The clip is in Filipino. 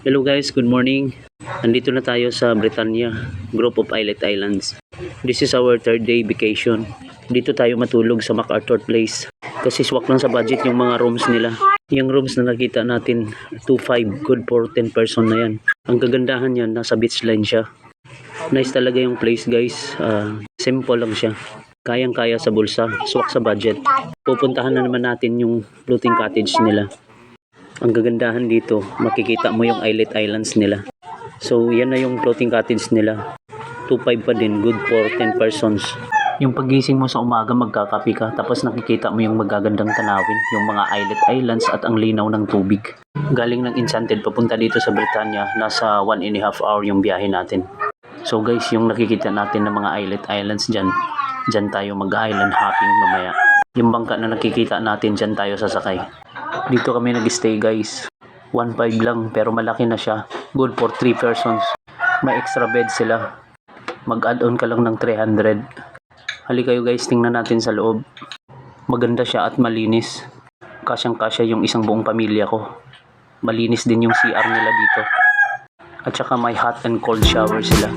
Hello guys, good morning. Nandito na tayo sa Britannia, Group of Islet Islands. This is our third day vacation. Dito tayo matulog sa MacArthur Place. Kasi swak lang sa budget yung mga rooms nila. Yung rooms na nakita natin, 2.5, good for 10 person na yan. Ang kagandahan yan, nasa beach line siya. Nice talaga yung place guys. Simple lang siya. Kayang-kaya sa bulsa, swak sa budget. Pupuntahan na naman natin yung floating cottage nila. Ang gagandahan dito, makikita mo yung Islet Islands nila. So, yan na yung floating cottage nila. 2.5 pa din, good for 10 persons. Yung pagising mo sa umaga, magkakape ka, tapos nakikita mo yung magagandang tanawin, yung mga Islet Islands at ang linaw ng tubig. Galing ng Enchanted, papunta dito sa Britannia, nasa 1.5 hour yung biyahe natin. So guys, yung nakikita natin ng mga Islet Islands dyan tayo mag-island hopping mamaya. Yung bangka na nakikita natin, dyan tayo sasakay. Dito kami nag-stay guys. 1.5 lang pero malaki na siya. Good for 3 persons. May extra bed sila. Mag-add-on ka lang ng 300. Halika kayo guys, tingnan natin sa loob. Maganda siya at malinis. Kasyang-kasya yung isang buong pamilya ko. Malinis din yung CR nila dito. At saka may hot and cold shower sila.